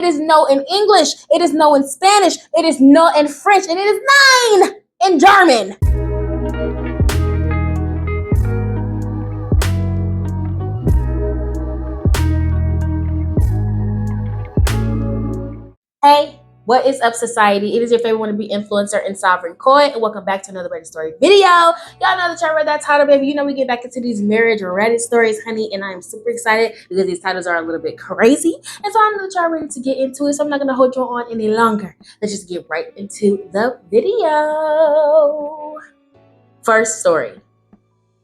It is no in English. It is no in Spanish. It is no in French. And it is 9 in German. Hey, what is up, society? It is your favorite wannabe influencer and Sovereign Koi, and welcome back to another Reddit story video. Y'all know that y'all read that title, baby. You know we get back into these marriage or Reddit stories, honey, and I am super excited because these titles are a little bit crazy, and so I know that y'all ready to get into it. So I'm not gonna hold you on any longer. Let's just get right into the video. First story.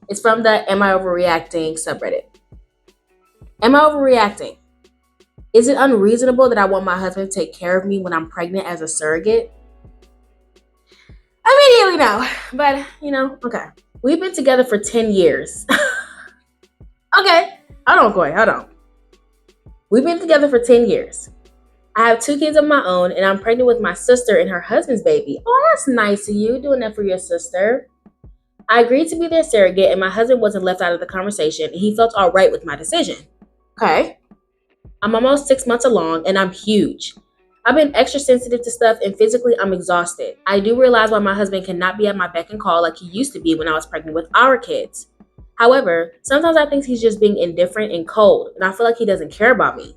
It's from the Am I Overreacting subreddit. Am I overreacting? Is it unreasonable that I want my husband to take care of me when I'm pregnant as a surrogate? Immediately no, but okay. We've been together for 10 years. Okay, hold on. We've been together for 10 years. I have 2 kids of my own, and I'm pregnant with my sister and her husband's baby. Oh, that's nice of you, doing that for your sister. I agreed to be their surrogate, and my husband wasn't left out of the conversation, and he felt all right with my decision. Okay. I'm almost 6 months along, and I'm huge. I've been extra sensitive to stuff, and physically I'm exhausted. I do realize why my husband cannot be at my beck and call like he used to be when I was pregnant with our kids. However, sometimes I think he's just being indifferent and cold, and I feel like he doesn't care about me.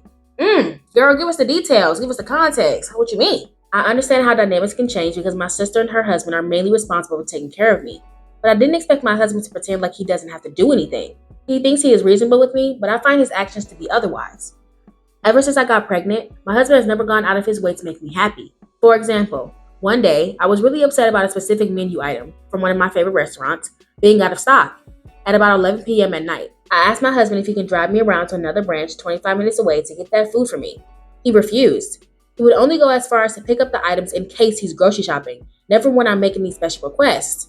Girl, give us the details. Give us the context. What you mean? I understand how dynamics can change because my sister and her husband are mainly responsible for taking care of me. But I didn't expect my husband to pretend like he doesn't have to do anything. He thinks he is reasonable with me, but I find his actions to be otherwise. Ever since I got pregnant, my husband has never gone out of his way to make me happy. For example, one day, I was really upset about a specific menu item from one of my favorite restaurants being out of stock at about 11 p.m. at night. I asked my husband if he could drive me around to another branch 25 minutes away to get that food for me. He refused. He would only go as far as to pick up the items in case he's grocery shopping, never when I'm making these special requests.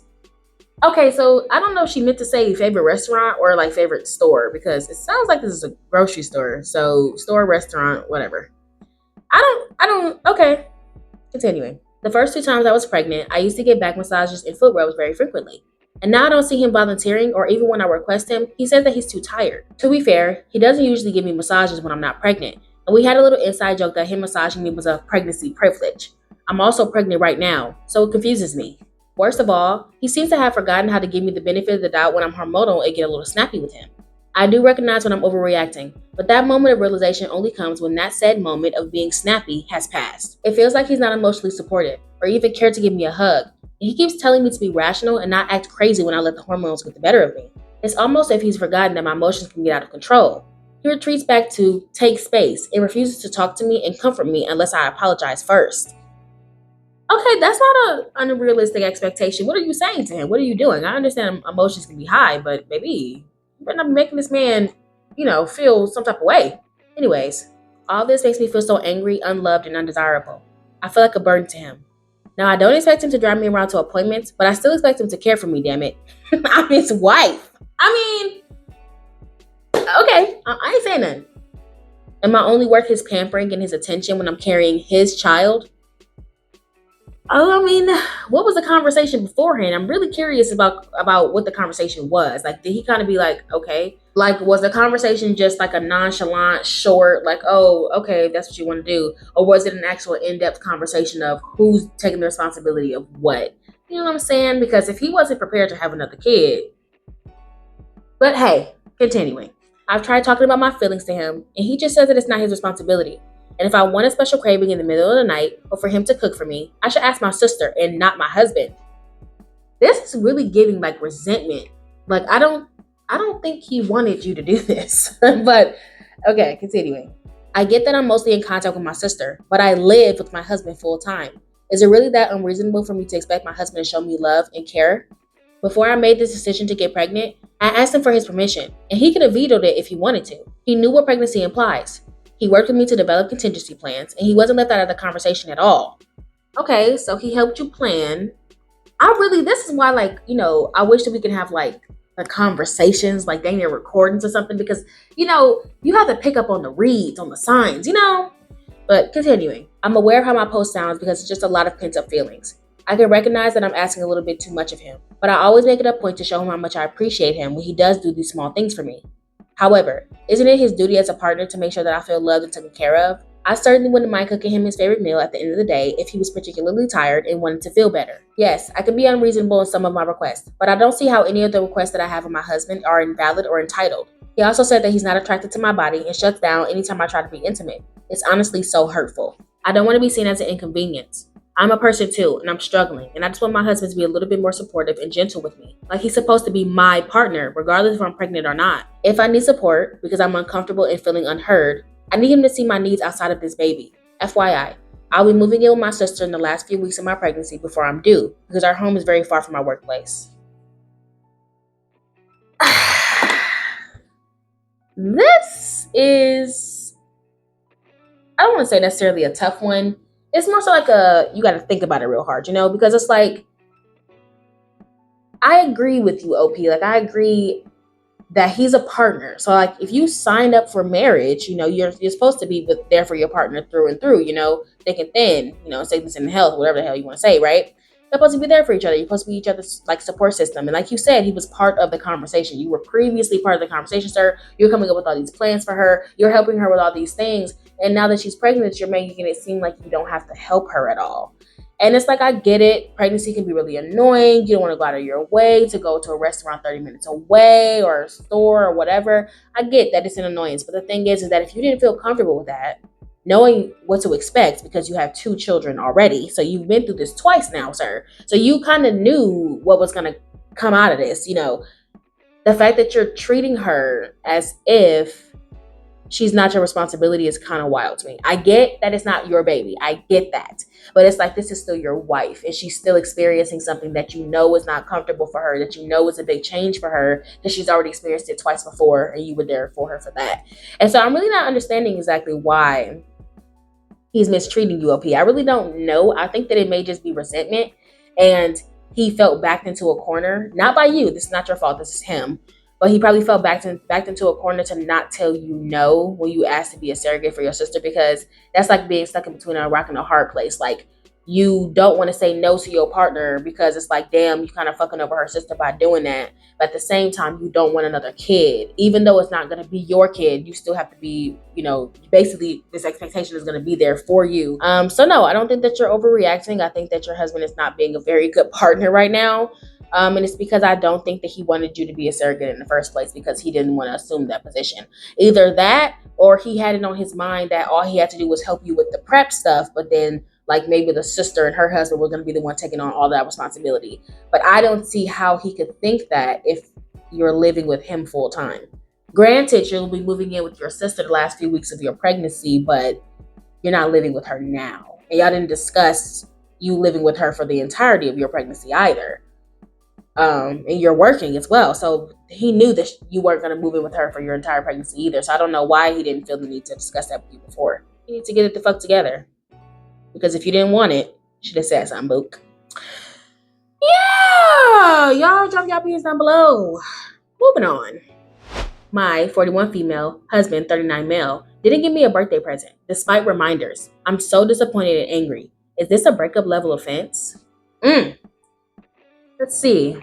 Okay, so I don't know if she meant to say favorite restaurant or like favorite store because it sounds like this is a grocery store. So store, restaurant, whatever. Okay. Continuing. The first 2 times I was pregnant, I used to get back massages and foot rubs very frequently. And now I don't see him volunteering, or even when I request him, he says that he's too tired. To be fair, he doesn't usually give me massages when I'm not pregnant. And we had a little inside joke that him massaging me was a pregnancy privilege. I'm also pregnant right now, so it confuses me. Worst of all, he seems to have forgotten how to give me the benefit of the doubt when I'm hormonal and get a little snappy with him. I do recognize when I'm overreacting, but that moment of realization only comes when that said moment of being snappy has passed. It feels like he's not emotionally supportive, or even cared to give me a hug. And he keeps telling me to be rational and not act crazy when I let the hormones get the better of me. It's almost as if he's forgotten that my emotions can get out of control. He retreats back to take space and refuses to talk to me and comfort me unless I apologize first. Okay, that's not an unrealistic expectation. What are you saying to him? What are you doing? I understand emotions can be high, but baby, you better not be making this man, feel some type of way. Anyways, all this makes me feel so angry, unloved, and undesirable. I feel like a burden to him. Now, I don't expect him to drive me around to appointments, but I still expect him to care for me, damn it. I'm his wife. Okay, I ain't saying nothing. Am I only worth his pampering and his attention when I'm carrying his child? What was the conversation beforehand? I'm really curious about what the conversation was. Like, did he kind of be like, okay? Like, was the conversation just like a nonchalant, short, like, oh, okay, that's what you want to do? Or was it an actual in-depth conversation of who's taking the responsibility of what? You know what I'm saying? Because if he wasn't prepared to have another kid. But hey, continuing. I've tried talking about my feelings to him, and he just says that it's not his responsibility. And if I want a special craving in the middle of the night or for him to cook for me, I should ask my sister and not my husband. This is really giving like resentment. Like I don't think he wanted you to do this. But okay, continuing. I get that I'm mostly in contact with my sister, but I live with my husband full time. Is it really that unreasonable for me to expect my husband to show me love and care? Before I made this decision to get pregnant, I asked him for his permission, and he could have vetoed it if he wanted to. He knew what pregnancy implies. He worked with me to develop contingency plans, and he wasn't left out of the conversation at all. Okay, so he helped you plan. This is why, I wish that we could have, the conversations, like dang near recordings or something, because, you have to pick up on the reads, on the signs, But continuing, I'm aware of how my post sounds because it's just a lot of pent-up feelings. I can recognize that I'm asking a little bit too much of him, but I always make it a point to show him how much I appreciate him when he does do these small things for me. However, isn't it his duty as a partner to make sure that I feel loved and taken care of? I certainly wouldn't mind cooking him his favorite meal at the end of the day if he was particularly tired and wanted to feel better. Yes, I can be unreasonable in some of my requests, but I don't see how any of the requests that I have of my husband are invalid or entitled. He also said that he's not attracted to my body and shuts down anytime I try to be intimate. It's honestly so hurtful. I don't want to be seen as an inconvenience. I'm a person too, and I'm struggling, and I just want my husband to be a little bit more supportive and gentle with me. Like he's supposed to be my partner, regardless if I'm pregnant or not. If I need support because I'm uncomfortable and feeling unheard, I need him to see my needs outside of this baby. FYI, I'll be moving in with my sister in the last few weeks of my pregnancy before I'm due, because our home is very far from our workplace. This is, I don't want to say necessarily a tough one. It's more so like you got to think about it real hard, because it's like, I agree with you, OP. Like, I agree that he's a partner. So, like, if you signed up for marriage, you're supposed to be there for your partner through and through, thick and thin, sickness and health, whatever the hell you want to say, right? You're supposed to be there for each other. You're supposed to be each other's like support system. And like you said, he was part of the conversation. You were previously part of the conversation, sir. You're coming up with all these plans for her. You're helping her with all these things. And now that she's pregnant, you're making it seem like you don't have to help her at all. And it's like, I get it. Pregnancy can be really annoying. You don't want to go out of your way to go to a restaurant 30 minutes away or a store or whatever. I get that it's an annoyance. But the thing is that if you didn't feel comfortable with that, knowing what to expect because you have 2 children already. So you've been through this twice now, sir. So you kind of knew what was going to come out of this. The fact that you're treating her as if she's not your responsibility is kind of wild to me. I get that it's not your baby. I get that. But it's like, this is still your wife, and she's still experiencing something that is not comfortable for her, that is a big change for her, because she's already experienced it twice before, and you were there for her for that. And so I'm really not understanding exactly why he's mistreating you, OP. I really don't know. I think that it may just be resentment, and he felt backed into a corner, not by you. This is not your fault. This is him. But he probably felt backed into a corner to not tell you no when you asked to be a surrogate for your sister, because that's like being stuck in between a rock and a hard place. Like, you don't want to say no to your partner because it's like, damn, you kind of fucking over her sister by doing that. But at the same time, you don't want another kid. Even though it's not going to be your kid, you still have to be, basically this expectation is going to be there for you. So no, I don't think that you're overreacting. I think that your husband is not being a very good partner right now. And it's because I don't think that he wanted you to be a surrogate in the first place, because he didn't want to assume that position. Either that, or he had it on his mind that all he had to do was help you with the prep stuff, but then like maybe the sister and her husband were going to be the one taking on all that responsibility. But I don't see how he could think that if you're living with him full time. Granted, you'll be moving in with your sister the last few weeks of your pregnancy, but you're not living with her now. And y'all didn't discuss you living with her for the entirety of your pregnancy either. And you're working as well. So he knew that you weren't going to move in with her for your entire pregnancy either. So I don't know why he didn't feel the need to discuss that with you before. You need to get it the fuck together. Because if you didn't want it, you should have said something, Book. Yeah, y'all drop y'all opinions down below. Moving on. My 41 female, husband 39 male, didn't give me a birthday present, despite reminders. I'm so disappointed and angry. Is this a breakup level offense? Let's see.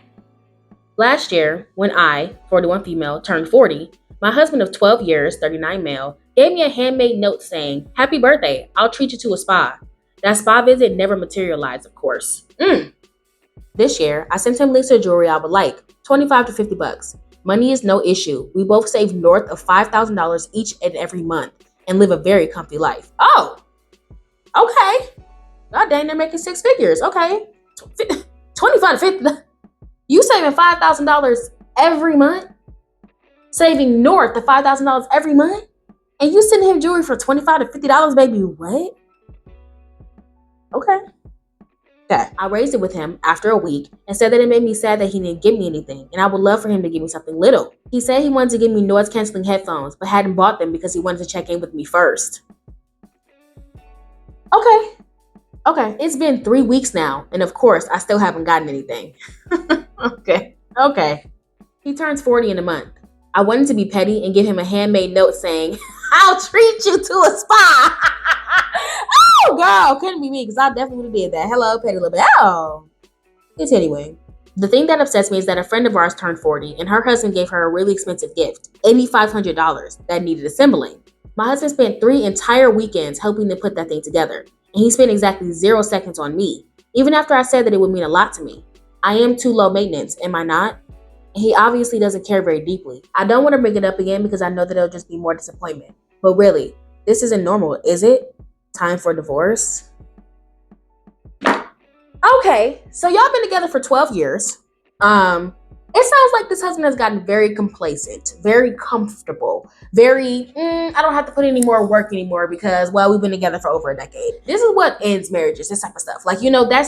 Last year, when I, 41 female, turned 40, my husband of 12 years, 39 male, gave me a handmade note saying, "Happy birthday, I'll treat you to a spa." That spa visit never materialized, of course. This year, I sent him links to jewelry I would like, $25 to $50. Money is no issue. We both save north of $5,000 each and every month and live a very comfy life. Oh, okay. God dang, they're making 6 figures. Okay. 25 to 50. You saving $5,000 every month? Saving north of $5,000 every month? And you sending him jewelry for $25 to $50, baby? What? Okay. I raised it with him after a week and said that it made me sad that he didn't give me anything, and I would love for him to give me something little. He said he wanted to give me noise-canceling headphones, but hadn't bought them because he wanted to check in with me first. Okay. It's been 3 weeks now, and of course, I still haven't gotten anything. Okay. He turns 40 in a month. I wanted to be petty and give him a handmade note saying, "I'll treat you to a spa." Oh, girl, couldn't be me, because I definitely would have did that. Hello, petty little bit. Oh. It's anyway. The thing that upsets me is that a friend of ours turned 40, and her husband gave her a really expensive gift, $8,500, that needed assembling. My husband spent 3 entire weekends helping to put that thing together, and he spent exactly 0 seconds on me, even after I said that it would mean a lot to me. I am too low maintenance, am I not? He obviously doesn't care very deeply. I don't want to bring it up again because I know that it'll just be more disappointment. But really, this isn't normal, is it? Time for divorce? Okay, so y'all been together for 12 years. It sounds like this husband has gotten very complacent, very comfortable, very, I don't have to put any more work anymore because, well, we've been together for over a decade. This is what ends marriages, this type of stuff. Like,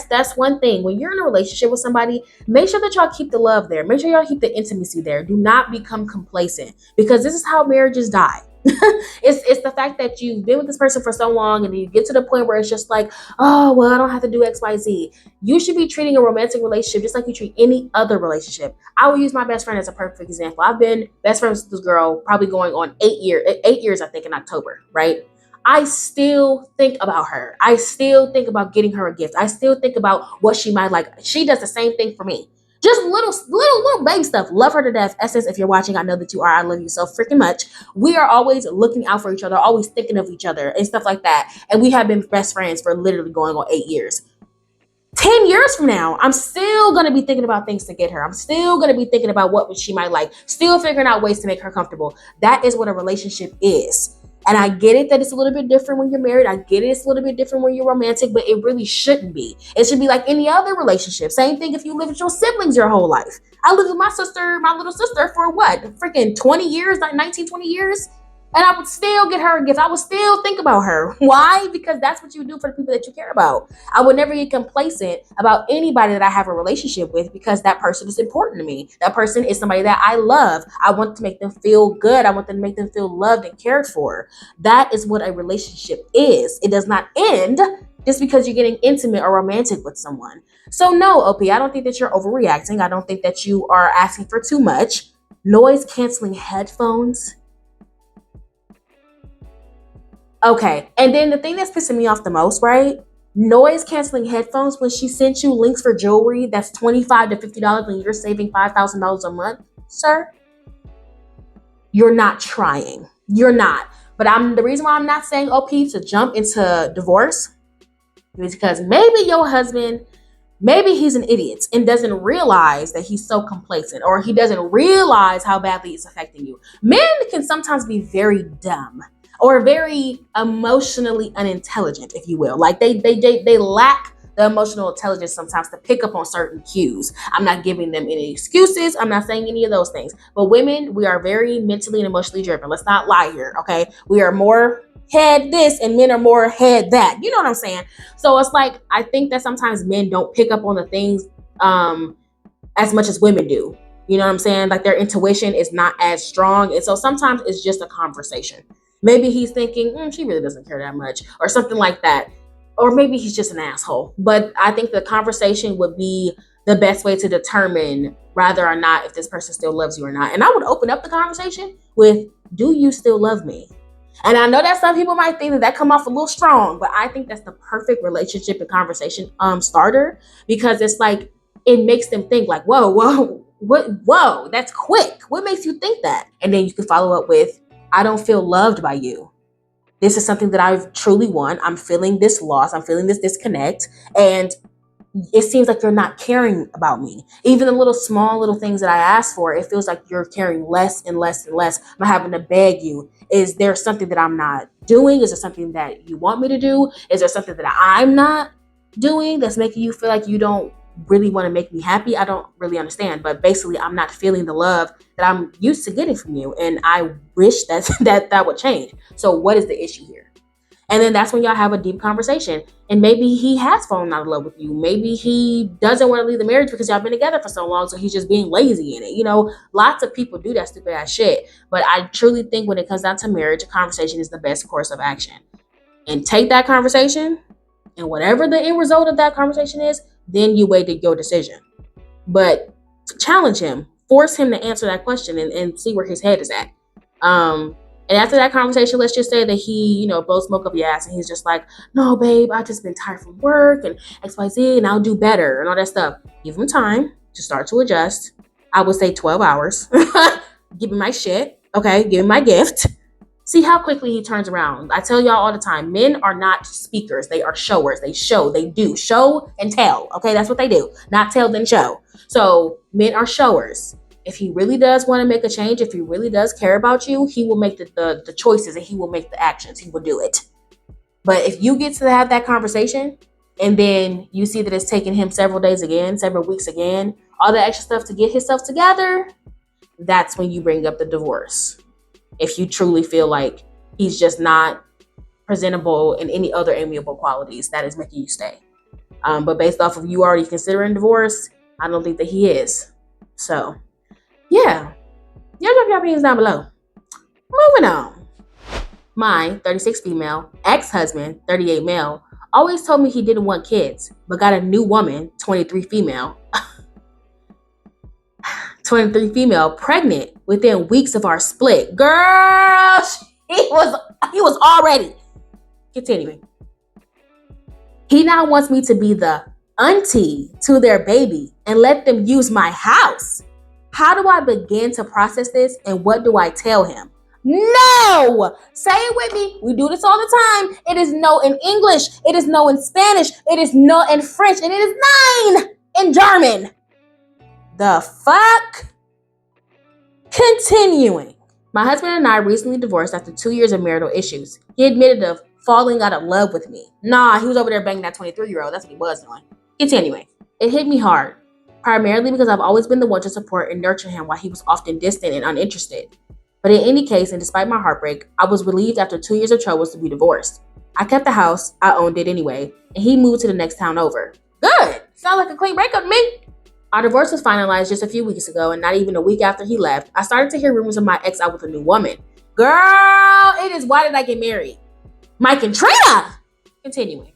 that's one thing. When you're in a relationship with somebody, make sure that y'all keep the love there. Make sure y'all keep the intimacy there. Do not become complacent because this is how marriages die. It's the fact that you've been with this person for so long and you get to the point where it's just like, oh, well, I don't have to do XYZ. You should be treating a romantic relationship just like you treat any other relationship. I will use my best friend as a perfect example. I've been best friends with this girl probably going on 8 years, I think, in October, right? I still think about her. I still think about getting her a gift. I still think about what she might like. She does the same thing for me. Just little baby stuff. Love her to death. Essence, if you're watching, I know that you are. I love you so freaking much. We are always looking out for each other, always thinking of each other and stuff like that. And we have been best friends for literally going on 8 years. 10 years from now, I'm still going to be thinking about things to get her. I'm still going to be thinking about what she might like, still figuring out ways to make her comfortable. That is what a relationship is. And I get it that it's a little bit different when you're married. I get it, it's a little bit different when you're romantic, but it really shouldn't be. It should be like any other relationship. Same thing if you live with your siblings your whole life. I lived with my little sister for what? Freaking 20 years, like 19, 20 years. And I would still get her a gift. I would still think about her. Why? Because that's what you do for the people that you care about. I would never get complacent about anybody that I have a relationship with because that person is important to me. That person is somebody that I love. I want to make them feel good. I want to make them feel loved and cared for. That is what a relationship is. It does not end just because you're getting intimate or romantic with someone. So no, OP, I don't think that you're overreacting. I don't think that you are asking for too much. Noise canceling headphones. Okay. And then the thing that's pissing me off the most, right? Noise canceling headphones when she sent you links for jewelry that's $25 to $50 and you're saving $5,000 a month, sir. You're not trying. You're not. But the reason why I'm not saying OP to jump into divorce is because maybe your husband, maybe he's an idiot and doesn't realize that he's so complacent, or he doesn't realize how badly it's affecting you. Men can sometimes be very dumb or very emotionally unintelligent, if you will. Like they lack the emotional intelligence sometimes to pick up on certain cues. I'm not giving them any excuses. I'm not saying any of those things. But women, we are very mentally and emotionally driven. Let's not lie here, okay? We are more head this and men are more head that. You know what I'm saying? So it's like, I think that sometimes men don't pick up on the things as much as women do. You know what I'm saying? Like their intuition is not as strong. And so sometimes it's just a conversation. Maybe he's thinking, she really doesn't care that much, or something like that. Or maybe he's just an asshole. But I think the conversation would be the best way to determine whether or not if this person still loves you or not. And I would open up the conversation with, do you still love me? And I know that some people might think that come off a little strong, but I think that's the perfect relationship and conversation starter, because it's like, it makes them think like, whoa, that's quick. What makes you think that? And then you can follow up with, I don't feel loved by you. This is something that I truly want. I'm feeling this loss. I'm feeling this disconnect. And it seems like you're not caring about me. Even the small little things that I ask for, it feels like you're caring less and less and less. I'm having to beg you. Is there something that I'm not doing? Is there something that you want me to do? Is there something that I'm not doing that's making you feel like you don't really want to make me happy? I don't really understand, but basically I'm not feeling the love that I'm used to getting from you, and I wish that would change. So what is the issue here? And then that's when y'all have a deep conversation, and maybe he has fallen out of love with you. Maybe he doesn't want to leave the marriage because y'all been together for so long, so he's just being lazy in it. Lots of people do that stupid ass shit, but I truly think when it comes down to marriage, a conversation is the best course of action. And take that conversation, and whatever the end result of that conversation is, then you weigh your decision. But challenge him, force him to answer that question and see where his head is at. And after that conversation, let's just say that he, blows smoke up your ass and he's just like, no, babe, I've just been tired from work and XYZ and I'll do better and all that stuff. Give him time to start to adjust. I would say 12 hours. Give me my shit. Okay. Give me my gift. See how quickly he turns around. I tell y'all all the time, men are not speakers. They are showers. They show. They do. Show and tell. Okay, that's what they do. Not tell, then show. So men are showers. If he really does want to make a change, if he really does care about you, he will make the choices and he will make the actions. He will do it. But if you get to have that conversation and then you see that it's taking him several days again, several weeks again, all the extra stuff to get himself together, that's when you bring up the divorce. If you truly feel like he's just not presentable in any other amiable qualities that is making you stay. But based off of you already considering divorce, I don't think that he is. So, yeah. Y'all drop your opinions down below. Moving on. My 36 female, ex-husband, 38 male, always told me he didn't want kids, but got a new woman, 23 female, 23 female, pregnant within weeks of our split. Girl, he was already. Continuing. He now wants me to be the auntie to their baby and let them use my house. How do I begin to process this and what do I tell him? No! Say it with me. We do this all the time. It is no in English. It is no in Spanish. It is no in French. And it is nine in German. The fuck? Continuing. My husband and I recently divorced after 2 years of marital issues. He admitted to falling out of love with me. Nah, he was over there banging that 23-year-old. That's what he was doing. Continuing. It hit me hard, primarily because I've always been the one to support and nurture him while he was often distant and uninterested. But in any case, and despite my heartbreak, I was relieved after 2 years of troubles to be divorced. I kept the house, I owned it anyway, and he moved to the next town over. Good! Sounds like a clean breakup to me. Our divorce was finalized just a few weeks ago, and not even a week after he left, I started to hear rumors of my ex out with a new woman. Girl, it is why did I get married? Mike and Trina! Continuing.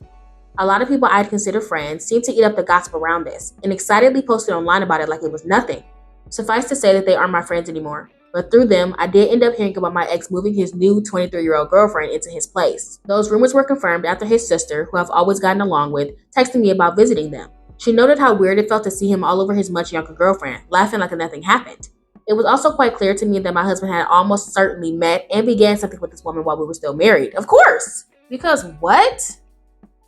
A lot of people I'd consider friends seem to eat up the gossip around this, and excitedly posted online about it like it was nothing. Suffice to say that they aren't my friends anymore, but through them, I did end up hearing about my ex moving his new 23-year-old girlfriend into his place. Those rumors were confirmed after his sister, who I've always gotten along with, texted me about visiting them. She noted how weird it felt to see him all over his much younger girlfriend, laughing like nothing happened. It was also quite clear to me that my husband had almost certainly met and began something with this woman while we were still married. Of course! Because what?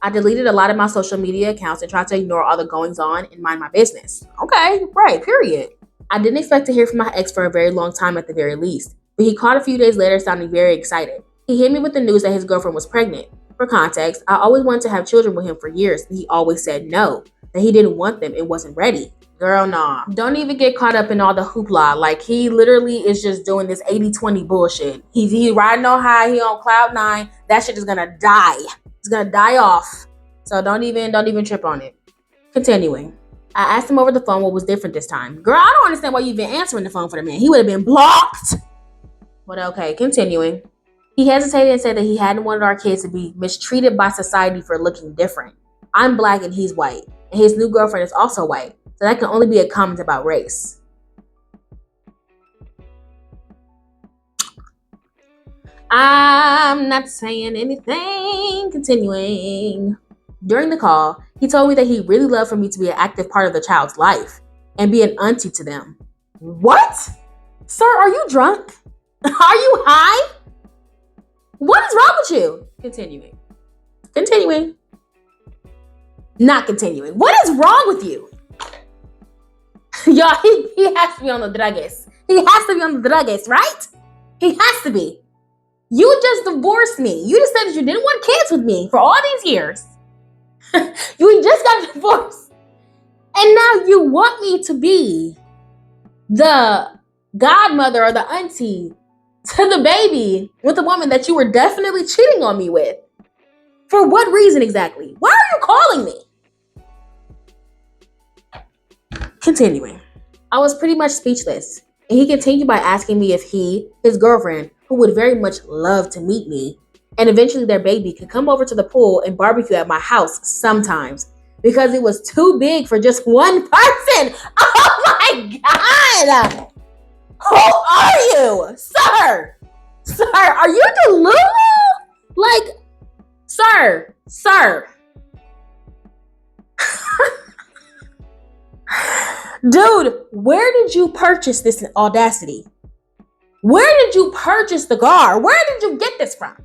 I deleted a lot of my social media accounts and tried to ignore all the goings on and mind my business. Okay, right, period. I didn't expect to hear from my ex for a very long time at the very least, but he called a few days later sounding very excited. He hit me with the news that his girlfriend was pregnant. For context, I always wanted to have children with him for years, but he always said no, that he didn't want them and wasn't ready. Girl, nah. Don't even get caught up in all the hoopla. Like, he literally is just doing this 80-20 bullshit. He's riding on high, he on cloud nine. That shit is gonna die. It's gonna die off. So don't even trip on it. Continuing. I asked him over the phone what was different this time. Girl, I don't understand why you've been answering the phone for the man. He would have been blocked. But okay, continuing. He hesitated and said that he hadn't wanted our kids to be mistreated by society for looking different. I'm black and he's white, and his new girlfriend is also white, so that can only be a comment about race. I'm not saying anything. Continuing. During the call, he told me that he really loved for me to be an active part of the child's life and be an auntie to them. What? Sir, are you drunk? Are you high? What is wrong with you? Continuing. Not continuing. What is wrong with you? Y'all, he has to be on the druggist. He has to be on the druggist, right? He has to be. You just divorced me. You just said that you didn't want kids with me for all these years. You just got divorced. And now you want me to be the godmother or the auntie to the baby with a woman that you were definitely cheating on me with. For what reason exactly? Why are you calling me? Continuing. I was pretty much speechless, and he continued by asking me if he, his girlfriend, who would very much love to meet me, and eventually their baby, could come over to the pool and barbecue at my house sometimes, because it was too big for just one person. Oh my God! Who are you? Sir, are you delulu? Like, sir. Dude, where did you purchase this audacity? Where did you purchase the cigar? Where did you get this from?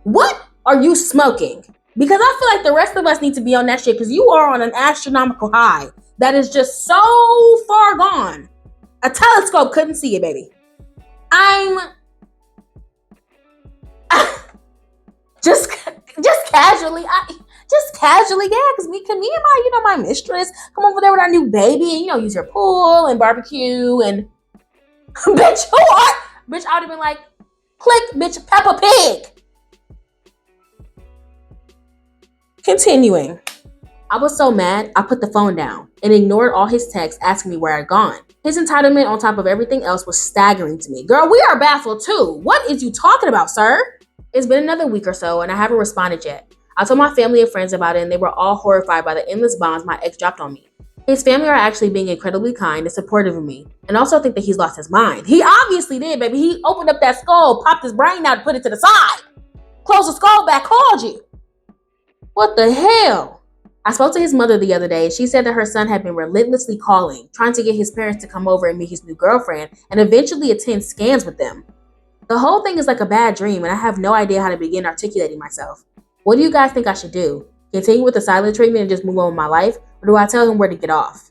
What are you smoking? Because I feel like the rest of us need to be on that shit because you are on an astronomical high that is just so far gone. A telescope couldn't see it, baby. I'm just casually, yeah, because me and my, my mistress come over there with our new baby and, use your pool and barbecue and bitch, who are? Bitch, I would have been like, click, bitch, Peppa Pig. Continuing. I was so mad, I put the phone down and ignored all his texts asking me where I'd gone. His entitlement on top of everything else was staggering to me. Girl, we are baffled too. What is you talking about, sir? It's been another week or so and I haven't responded yet. I told my family and friends about it and they were all horrified by the endless bombs my ex dropped on me. His family are actually being incredibly kind and supportive of me and also think that he's lost his mind. He obviously did, baby. He opened up that skull, popped his brain out, put it to the side, closed the skull back, called you. What the hell? I spoke to his mother the other day and she said that her son had been relentlessly calling, trying to get his parents to come over and meet his new girlfriend and eventually attend scans with them. The whole thing is like a bad dream and I have no idea how to begin articulating myself. What do you guys think I should do? Continue with the silent treatment and just move on with my life? Or do I tell him where to get off?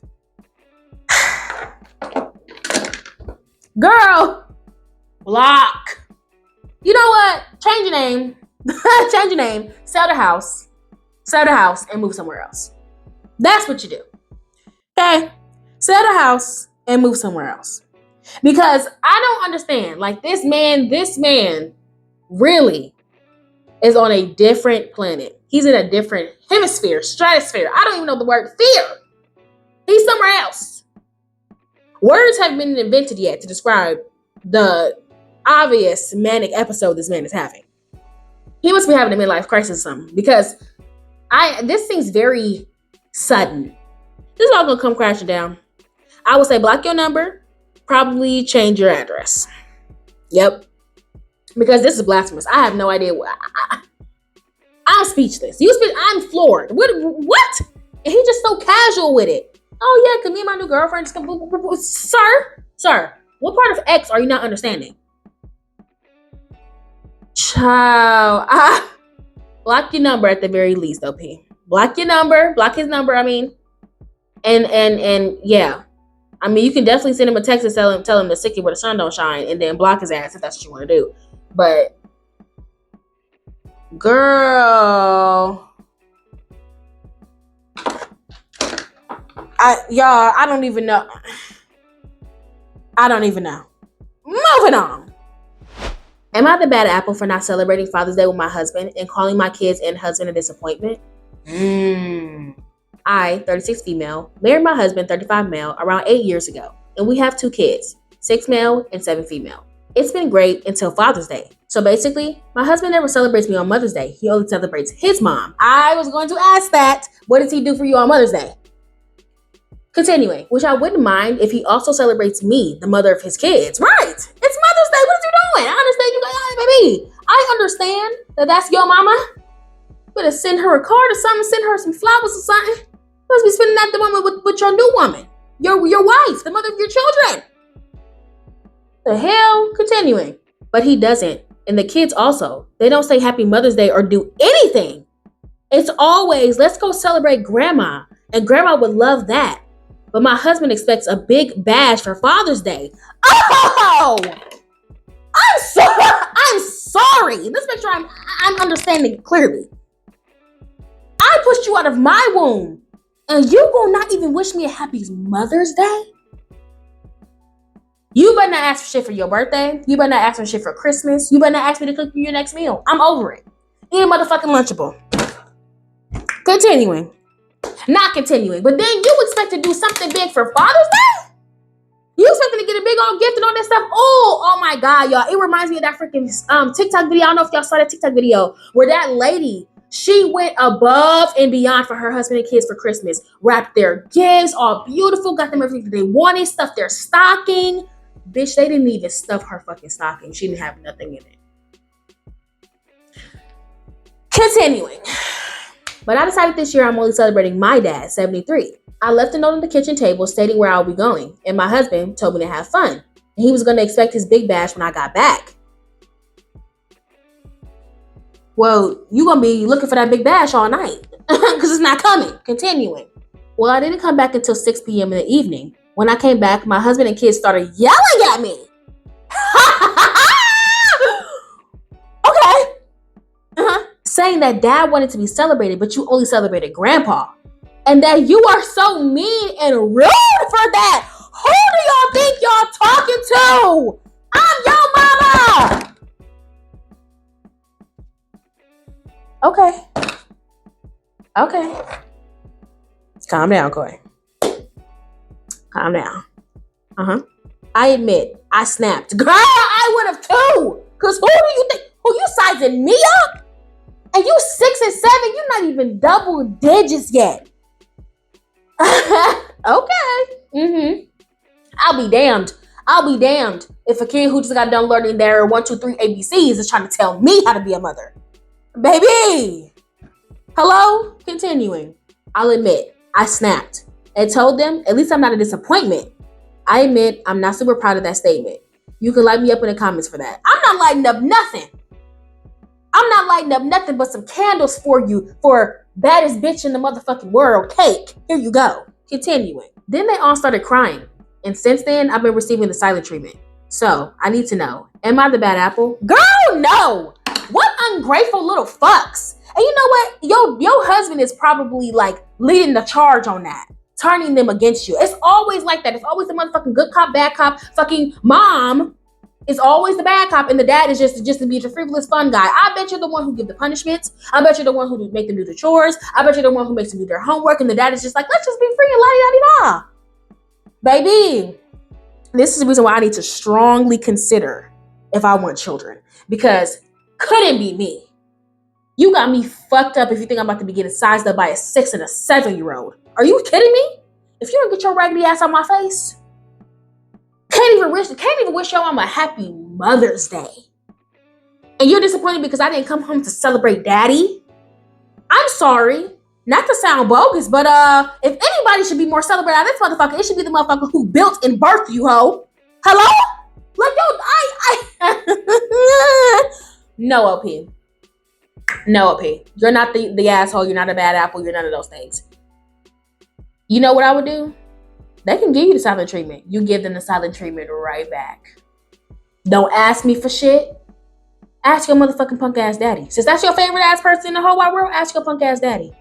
Girl, block. You know what? Change your name. Change your name. Sell the house and move somewhere else. That's what you do. Okay? Sell the house and move somewhere else. Because I don't understand. Like this man really is on a different planet. He's in a different hemisphere, stratosphere. I don't even know the word fear. He's somewhere else. Words haven't been invented yet to describe the obvious manic episode this man is having. He must be having a midlife crisis or something because this seems very sudden. This is all gonna come crashing down. I would say block your number, probably change your address. Yep. Because this is blasphemous. I have no idea what. I'm speechless. I'm floored. What? And he's just so casual with it. Oh yeah, cause me and my new girlfriend just come. Sir, what part of X are you not understanding? Child, block your number at the very least, OP. Block your number. Block his number. I mean, and yeah. I mean, you can definitely send him a text and tell him to stick it where the sun don't shine, and then block his ass if that's what you want to do. But, girl, I don't even know. Moving on. Am I the bad apple for not celebrating Father's Day with my husband and calling my kids and husband a disappointment? I, 36 female, married my husband, 35 male, around 8 years ago, and we have 2 kids, 6 male and 7 female. It's been great until Father's Day. So basically, my husband never celebrates me on Mother's Day. He only celebrates his mom. I was going to ask that. What does he do for you on Mother's Day? Continuing, which I wouldn't mind if he also celebrates me, the mother of his kids. Right. It's Mother's Day. What are you doing? I understand you got baby. I understand that that's your mama. Better send her a card or something. Send her some flowers or something. You must be spending that the moment with your new woman. Your wife, the mother of your children. The hell? Continuing. But he doesn't. And the kids also. They don't say Happy Mother's Day or do anything. It's always, let's go celebrate Grandma. And Grandma would love that. But my husband expects a big bash for Father's Day. Oh! I'm sorry. Let's make sure I'm understanding clearly. I pushed you out of my womb. And you will not even wish me a happy Mother's Day? You better not ask for shit for your birthday. You better not ask for shit for Christmas. You better not ask me to cook you your next meal. I'm over it. Eat a motherfucking Lunchable. Continuing. Not continuing. But then you expect to do something big for Father's Day? You expecting to get a big old gift and all that stuff? Oh my God, y'all. It reminds me of that freaking TikTok video. I don't know if y'all saw that TikTok video where that lady, she went above and beyond for her husband and kids for Christmas. Wrapped their gifts, all beautiful, got them everything they wanted, stuffed their stocking. Bitch, they didn't even stuff her fucking stocking. She didn't have nothing in it. Continuing. But I decided this year I'm only celebrating my dad, 73. I left a note on the kitchen table stating where I'll be going, and my husband told me to have fun. And he was going to expect his big bash when I got back. Well, you're going to be looking for that big bash all night because it's not coming. Continuing. Well, I didn't come back until 6 p.m. in the evening. When I came back, my husband and kids started yelling at me. Okay. Saying that dad wanted to be celebrated, but you only celebrated grandpa. And that you are so mean and rude for that. Who do y'all think y'all talking to? I'm your mama. Okay. Calm down, Coy. Calm down. I admit, I snapped. Girl, I would have too. Because who do you think? Who you sizing me up? And you 6 and 7, you're not even double digits yet. Okay. I'll be damned if a kid who just got done learning their 1, 2, 3 ABCs is trying to tell me how to be a mother. Baby. Hello? Continuing. I'll admit, I snapped and told them, at least I'm not a disappointment. I admit, I'm not super proud of that statement. You can light me up in the comments for that. I'm not lighting up nothing. I'm not lighting up nothing but some candles for you for baddest bitch in the motherfucking world cake. Here you go. Continuing. Then they all started crying. And since then, I've been receiving the silent treatment. So, I need to know, am I the bad apple? Girl, no! What ungrateful little fucks. And you know what? Your husband is probably like leading the charge on that. Turning them against you. It's always like that. It's always the motherfucking good cop, bad cop. Fucking mom is always the bad cop, and the dad is just to be the frivolous fun guy. I bet you're the one who give the punishments. I bet you're the one who make them do the chores. I bet you're the one who makes them do their homework, and the dad is just like, let's just be free and la-di-da-di-da. Baby, this is the reason why I need to strongly consider if I want children, because couldn't be me. You got me fucked up if you think I'm about to be getting sized up by a 6 and a 7-year-old. Are you kidding me? If you don't get your raggedy ass on my face, can't even wish your mom a happy Mother's Day. And you're disappointed because I didn't come home to celebrate daddy? I'm sorry. Not to sound bogus, but if anybody should be more celebrated out of this motherfucker, it should be the motherfucker who built and birthed you, ho. Hello? Like, yo, No, OP. No, OP. You're not the asshole. You're not a bad apple. You're none of those things. You know what I would do? They can give you the silent treatment. You give them the silent treatment right back. Don't ask me for shit. Ask your motherfucking punk ass daddy. Since that's your favorite ass person in the whole wide world, ask your punk ass daddy.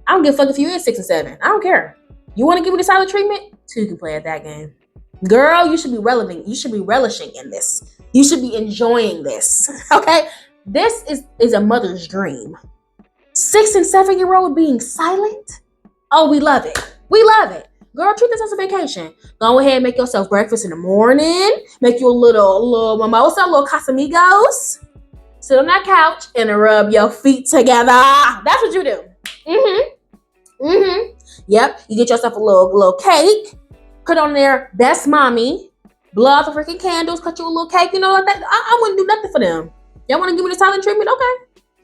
I don't give a fuck if you is 6 and 7. I don't care. You want to give me the silent treatment? So you can play at that game. Girl, you should be relevant. You should be relishing in this. You should be enjoying this. Okay? This is a mother's dream. 6 and 7-year-old being silent? Oh, we love it. We love it. Girl, treat this as a vacation. Go ahead and make yourself breakfast in the morning. Make you a little mimosa, a little Casamigos. Sit on that couch and rub your feet together. That's what you do. Yep. You get yourself a little cake. Put on there, best mommy. Blow out the freaking candles. Cut you a little cake. You know like that. I wouldn't do nothing for them. Y'all want to give me the silent treatment? Okay.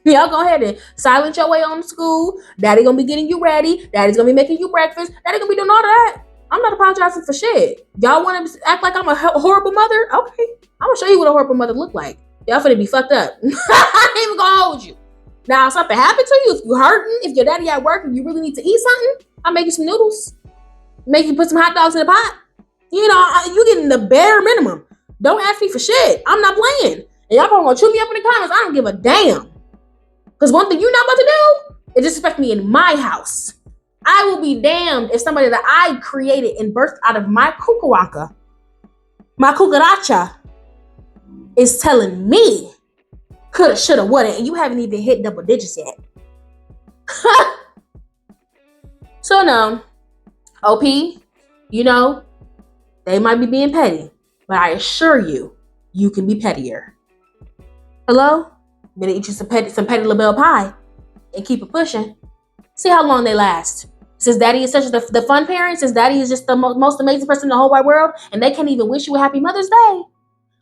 Y'all go ahead and silence your way on to school. Daddy gonna be getting you ready. Daddy's gonna be making you breakfast. Daddy gonna be doing all that. I'm not apologizing for shit. Y'all want to act like I'm a horrible mother? Okay. I'm gonna show you what a horrible mother look like. Y'all finna be fucked up. I ain't even gonna hold you. Now, if something happened to you, if you hurting, if your daddy at work and you really need to eat something, I'll make you some noodles. Make you put some hot dogs in the pot. You know, you getting the bare minimum. Don't ask me for shit. I'm not playing. And y'all probably gonna chew me up in the comments. I don't give a damn. Because one thing you're not about to do is disrespect me in my house. I will be damned if somebody that I created and birthed out of my cucaracha, my cucaracha, is telling me coulda, shoulda, woulda, and you haven't even hit double digits yet. So no, OP, you know, they might be being petty, but I assure you, you can be pettier. Hello? I'm gonna eat you some petty LaBelle pie and keep it pushing. See how long they last. Since daddy is such the fun parent, since daddy is just the most amazing person in the whole wide world, and they can't even wish you a happy Mother's Day,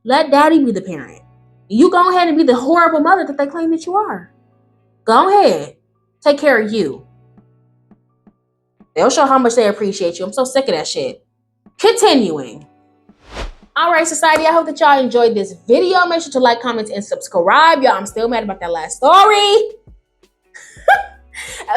let daddy be the parent. You go ahead and be the horrible mother that they claim that you are. Go ahead. Take care of you. They'll show how much they appreciate you. I'm so sick of that shit. Continuing. All right, society, I hope that y'all enjoyed this video. Make sure to like, comment, and subscribe. Y'all, I'm still mad about that last story.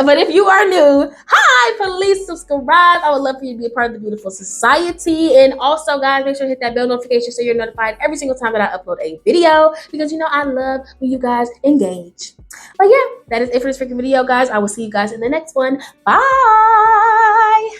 But if you are new, hi, please subscribe. I would love for you to be a part of the beautiful society. And also, guys, make sure to hit that bell notification so you're notified every single time that I upload a video, because you know I love when you guys engage. But yeah, that is it for this freaking video, guys. I will see you guys in the next one. Bye.